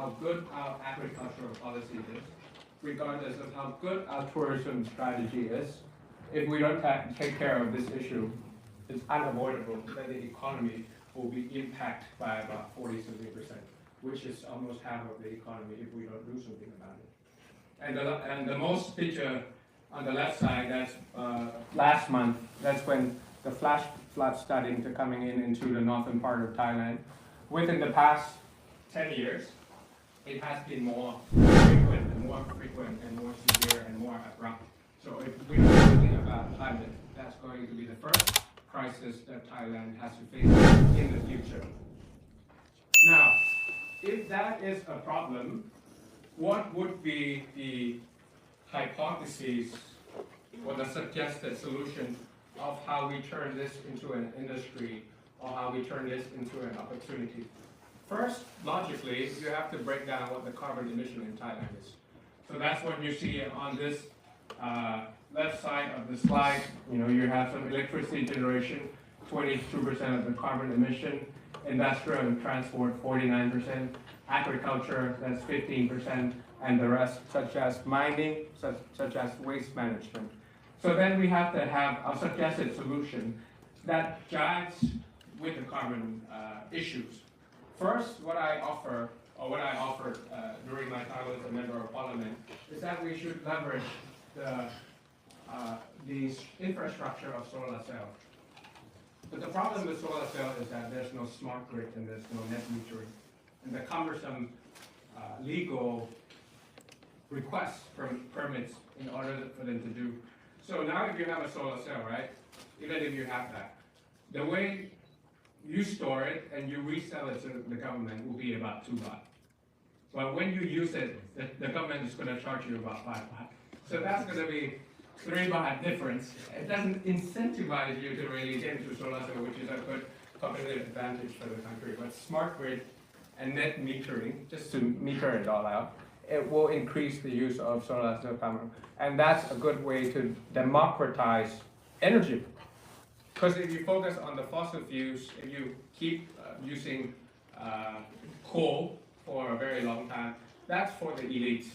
how good our agricultural policy is, regardless of how good our tourism strategy is, if we don't take care of this issue, it's unavoidable that the economy will be impacted by about 40-something%, which is almost half of the economy if we don't do something about it. And the most picture on the left side, that's last month, that's when the flash flood starting to coming into the northern part of Thailand. Within the past 10 years, it has been more frequent and more severe and more abrupt. So if we don't do anything about climate, that's going to be the first crisis that Thailand has to face in the future. Now, if that is a problem, what would be the hypotheses or the suggested solution of how we turn this into an industry or how we turn this into an opportunity? First, logically, you have to break down what the carbon emission in Thailand is. So that's what you see on this left side of the slide. You have some electricity generation, 22% of the carbon emission, industrial and transport, 49%, agriculture, that's 15%, and the rest, such as mining, such as waste management. So then we have to have a suggested solution that jives with the carbon issues. First, what I offered during my time as a member of parliament is that we should leverage the infrastructure of solar cell. But the problem with solar cell is that there's no smart grid and there's no net metering. And the cumbersome legal requests for permits in order for them to do. So now if you have a solar cell, right, even if you have that, the way you store it and you resell it to the government will be about 2 baht. But when you use it, the government is going to charge you about 5 baht. So that's going to be 3 baht difference. It doesn't incentivize you to really get into solar cell, which is a good competitive advantage for the country. But smart grid and net metering, just to meter it all out, it will increase the use of solar cell power. And that's a good way to democratize energy. Because if you focus on the fossil fuels, if you keep using coal for a very long time, that's for the elites.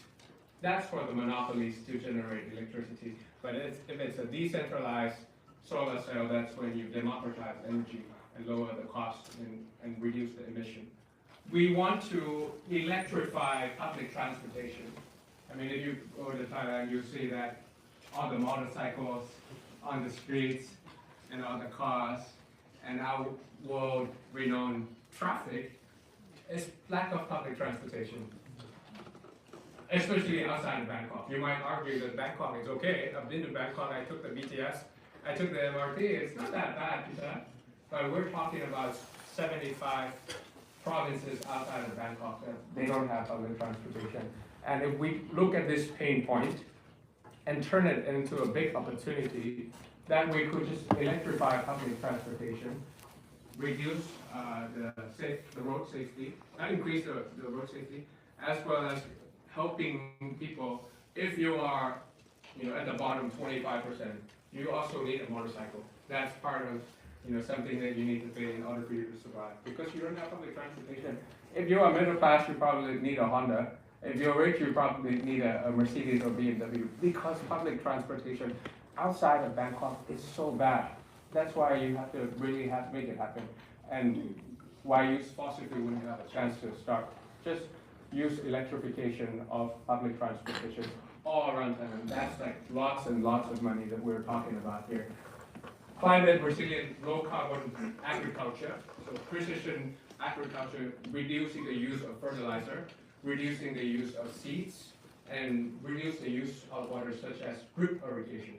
That's for the monopolies to generate electricity. But if it's a decentralized solar cell, that's when you democratize energy and lower the cost and reduce the emission. We want to electrify public transportation. I mean, if you go to Thailand, you see that all the motorcycles on the streets and all the cars and our world-renowned traffic is lack of public transportation, especially outside of Bangkok. You might argue that Bangkok is okay. I've been to Bangkok, I took the BTS, I took the MRT, it's not that bad, but we're talking about 75 provinces outside of Bangkok that they don't have public transportation. And if we look at this pain point and turn it into a big opportunity, that we could just electrify public transportation, reduce the road safety, increase the road safety, as well as helping people. If you are at the bottom 25%, you also need a motorcycle. That's part of something that you need to pay in order for you to survive, because you don't have public transportation. If you are middle class, you probably need a Honda. If you're rich, you probably need a Mercedes or BMW, because public transportation outside of Bangkok is so bad. That's why you have to really make it happen. And why use fossil fuel when you have a chance to start? Just use electrification of public transportation all around Thailand. That's like lots and lots of money that we're talking about here. Climate resilient, low carbon agriculture, so precision agriculture, reducing the use of fertilizer, reducing the use of seeds, and reduce the use of water such as drip irrigation.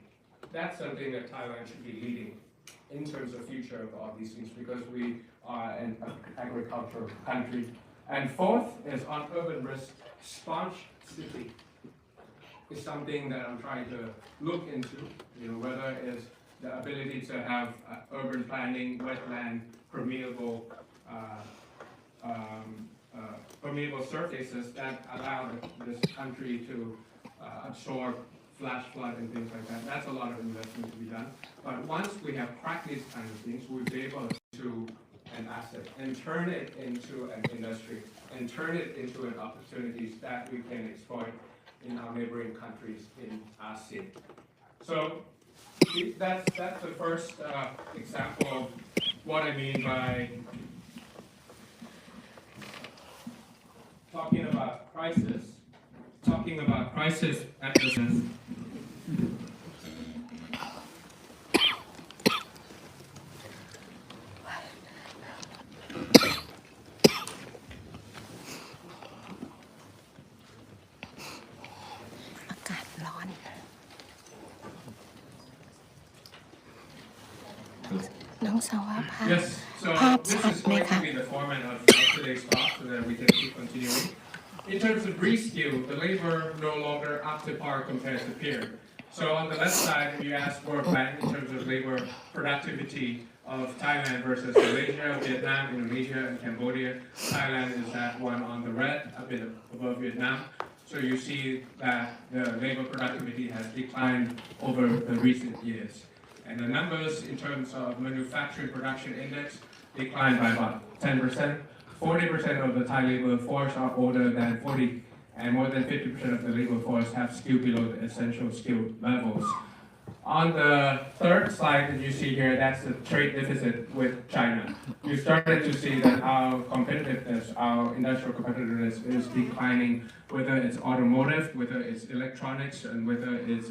That's something that Thailand should be leading in terms of future of all these things, because we are an agricultural country. And fourth is on urban risk, sponge city is something that I'm trying to look into, whether it's the ability to have urban planning, wetland, permeable surfaces that allow this country to absorb flash flood and things like that. That's a lot of investment to be done. But once we have cracked these kinds of things, we'll be able to an asset and turn it into an industry and turn it into an opportunities that we can exploit in our neighboring countries in ASEAN. So that's the first example of what I mean by talking about crisis at business. น้องสาวภาพ Yes, so ภาพ this ชัด is ไหม going คะ to be the format of today's talk so that we can keep continuing. In terms of reskill, the labor no longer up to par compared to peer. So on the left side, you ask World Bank in terms of labor productivity of Thailand versus Malaysia, Vietnam, Indonesia, and Cambodia. Thailand is that one on the red, a bit above Vietnam. So you see that the labor productivity has declined over the recent years. And the numbers in terms of manufacturing production index declined by about 10%. 40% of the Thai labor force are older than 40, and more than 50% of the labor force have skill below the essential skill levels. On the third slide that you see here, that's the trade deficit with China. You started to see that our competitiveness, our industrial competitiveness is declining, whether it's automotive, whether it's electronics, and whether it's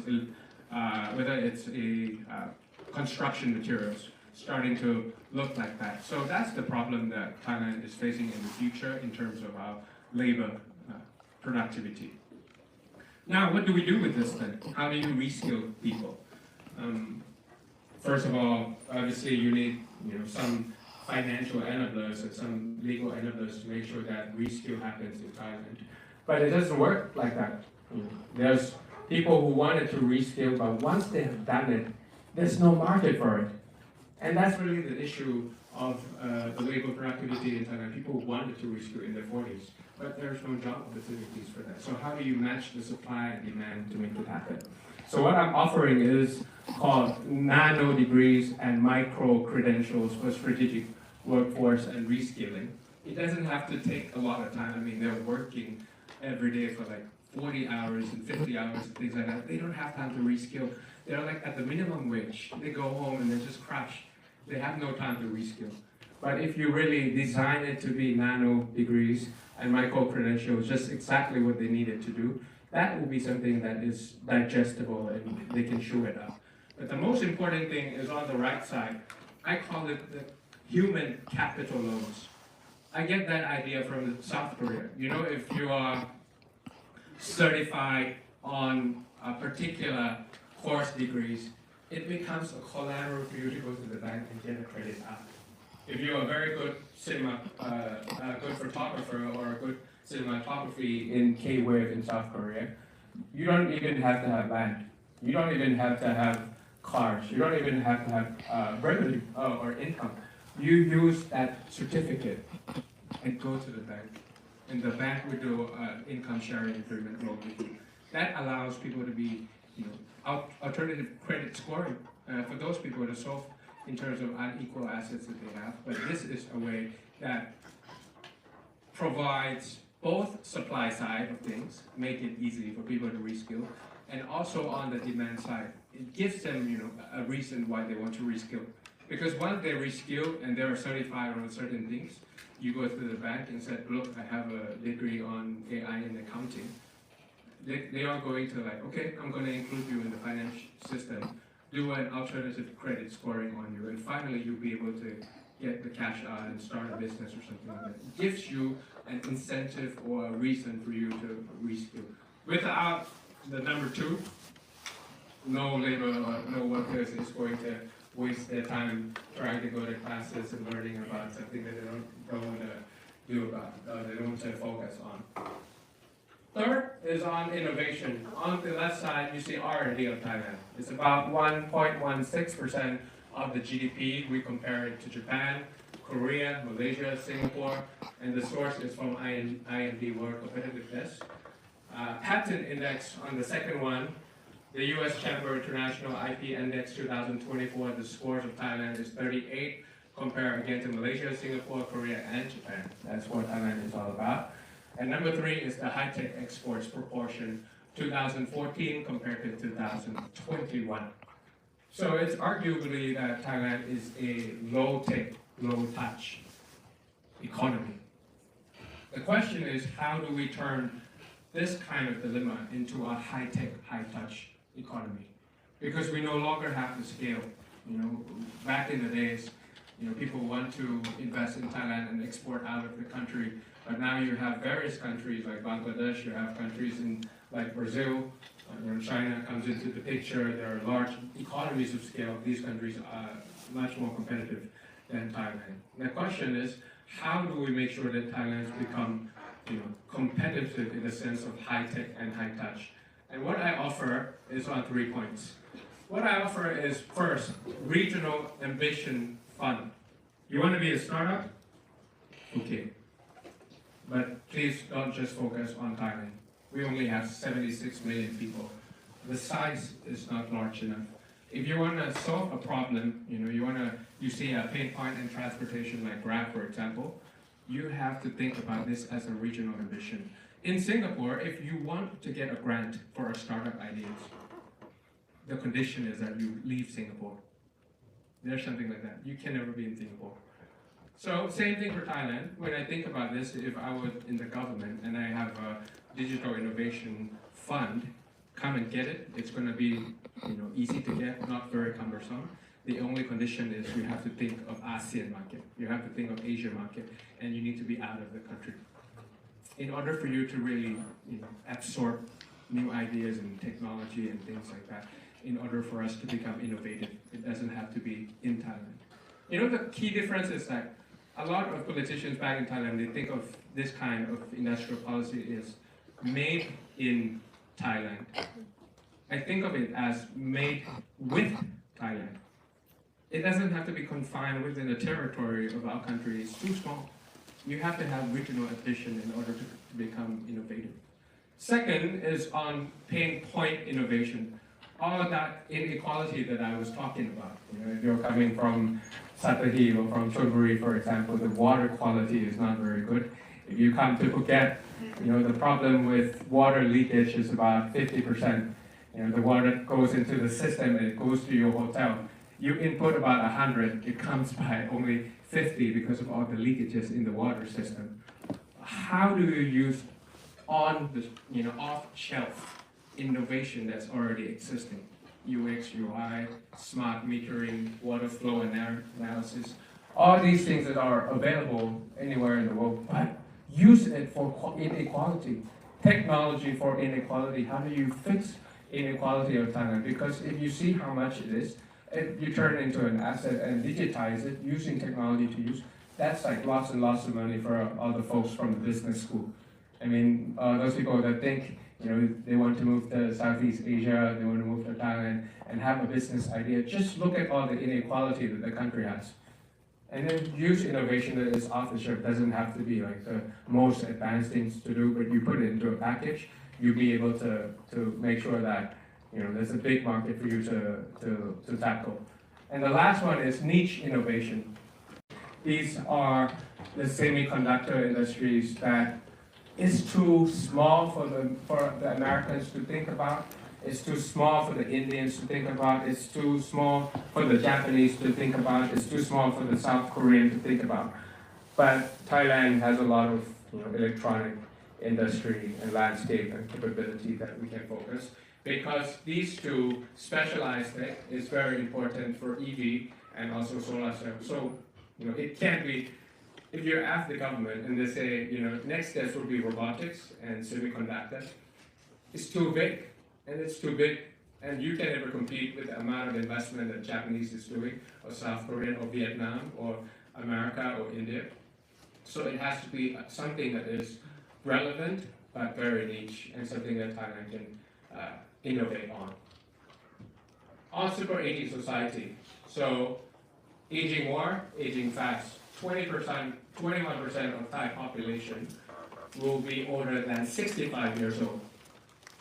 construction materials, starting to look like that. So that's the problem that Thailand is facing in the future in terms of our labor productivity. Now, what do we do with this then? How do you reskill people? First of all, obviously you need some financial enablers and some legal enablers to make sure that reskill happens in Thailand. But it doesn't work like that. There's people who wanted to reskill, but once they have done it, there's no market for it. And that's really the issue of the labor productivity in Thailand. People wanted to reskill in their 40s, but there's no job opportunities for that. So how do you match the supply and demand to make it happen? So what I'm offering is called nano degrees and micro credentials for strategic workforce and reskilling. It doesn't have to take a lot of time. I mean, they're working every day for like 40 hours and 50 hours and things like that. They don't have time to reskill. They're like at the minimum wage. They go home and they just crash. They have no time to reskill. But if you really design it to be nano degrees and micro credentials, just exactly what they needed to do, that will be something that is digestible and they can chew it up. But the most important thing is on the right side. I call it the human capital loans. I get that idea from South Korea. You know, if you are certified on a particular course degrees, it becomes a collateral for you to go to the bank and get a credit out. If you're a very good good photographer or a good cinematography in K-Wave in South Korea, you don't even have to have land. You don't even have to have cars. You don't even have to have revenue or income. You use that certificate and go to the bank, and the bank will do income sharing agreement with you. That allows people to be, alternative credit scoring for those people to solve in terms of unequal assets that they have. But this is a way that provides both supply side of things, make it easy for people to reskill, and also on the demand side, it gives them, a reason why they want to reskill. Because once they reskill and they're certified on certain things, you go to the bank and say, look, I have a degree on AI and accounting. They are going to okay, I'm going to include you in the financial system, do an alternative credit scoring on you, and finally you'll be able to get the cash out and start a business or something like that. It gives you an incentive or a reason for you to reskill. Without the number two, no labor or no workers is going to waste their time trying to go to classes and learning about something that they don't want to do about, they don't want to focus on. Third is on innovation. On the left side, you see R&D of Thailand. It's about 1.16% of the GDP. We compare it to Japan, Korea, Malaysia, Singapore, and the source is from IMD World Competitiveness. Patent index on the second one, the U.S. Chamber International IP Index 2024, the scores of Thailand is 38. compare again to Malaysia, Singapore, Korea, and Japan. That's what Thailand is all about. And number 3 is the high-tech exports proportion, 2014 compared to 2021. So it's arguably that Thailand is a low-tech, low-touch economy. The question is, how do we turn this kind of dilemma into a high-tech, high-touch economy? Because we no longer have the scale. Back in the days, people want to invest in Thailand and export out of the country. But now you have various countries like Bangladesh, you have countries like Brazil, China comes into the picture. There are large economies of scale. These countries are much more competitive than Thailand. The question is, how do we make sure that Thailand become competitive in the sense of high-tech and high-touch? And what I offer is on 3 points. What I offer is, first, Regional Ambition Fund. You want to be a startup? Okay. But please don't just focus on Thailand. We only have 76 million people. The size is not large enough. If you want to solve a problem, you see a pain point in transportation like Grab, for example, you have to think about this as a regional ambition. In Singapore, if you want to get a grant for a startup ideas, the condition is that you leave Singapore. There's something like that. You can never be in Singapore. So same thing for Thailand. When I think about this, if I was in the government and I have a digital innovation fund, come and get it. It's going to be easy to get, not very cumbersome. The only condition is you have to think of ASEAN market. You have to think of Asia market, and you need to be out of the country. In order for you to really absorb new ideas and technology and things like that, in order for us to become innovative, it doesn't have to be in Thailand. The key difference is that a lot of politicians back in Thailand, they think of this kind of industrial policy is made in Thailand. I think of it as made with Thailand. It doesn't have to be confined within the territory of our country. It's too small. You have to have regional ambition in order to become innovative. Second is on pain point innovation. All of that inequality that I was talking about. If you're coming from Sattahip or from Chonburi, for example, the water quality is not very good. If you come to Phuket, the problem with water leakage is about 50%. The water goes into the system and it goes to your hotel. You input about 100, it comes by only 50 because of all the leakages in the water system. How do you use off-shelf innovation that's already existing? UX, UI, smart metering, water flow analysis, all these things that are available anywhere in the world, but use it for inequality. Technology for inequality. How do you fix inequality of Thailand? Because if you see how much it is, if you turn it into an asset and digitize it using technology to use, that's like lots and lots of money for all the folks from the business school. I mean, those people that think they want to move to Southeast Asia, they want to move to Thailand and have a business idea. Just look at all the inequality that the country has. And then use innovation that is off the shelf. Doesn't have to be like the most advanced things to do, but you put it into a package, you'll be able to make sure that there's a big market for you to tackle. And the last one is niche innovation. These are the semiconductor industries that is too small for the Americans to think about. It's too small for the Indians to think about. It's too small for the Japanese to think about. It's too small for the South Korean to think about. But Thailand has a lot of electronic industry and landscape and capability that we can focus. Because these two specialized tech is very important for EV and also solar cells. So it can't be. If you ask the government and they say, next steps will be robotics and semiconductors, it's too big, and it's too big, and you can never compete with the amount of investment that Japanese is doing, or South Korean, or Vietnam, or America, or India. So it has to be something that is relevant, but very niche, and something that Thailand can innovate on. On super aging society. So aging more, aging fast. 21% of Thai population will be older than 65 years old,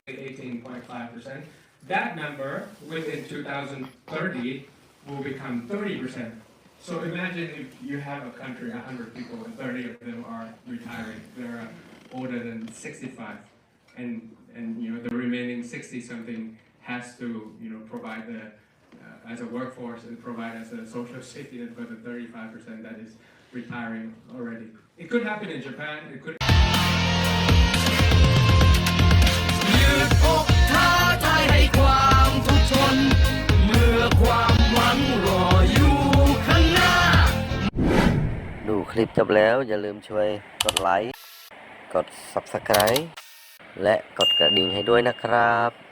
18.5%. That number within 2030 will become 30%. So imagine if you have a country, 100 people, and 30 of them are retiring. They're older than 65, and the remaining 60 something has to provide as a workforce and provide as a social safety net for the 35% that is retiring already. It could happen in Japan. It could. ยืดอกท้าทายให้ความทุกข์ทนเมื่อความหวังรออยู่ข้างหน้าดูคลิปจบแล้วอย่าลืมช่วยกดไลค์กด Subscribe และกดกระดิ่งให้ด้วยนะครับ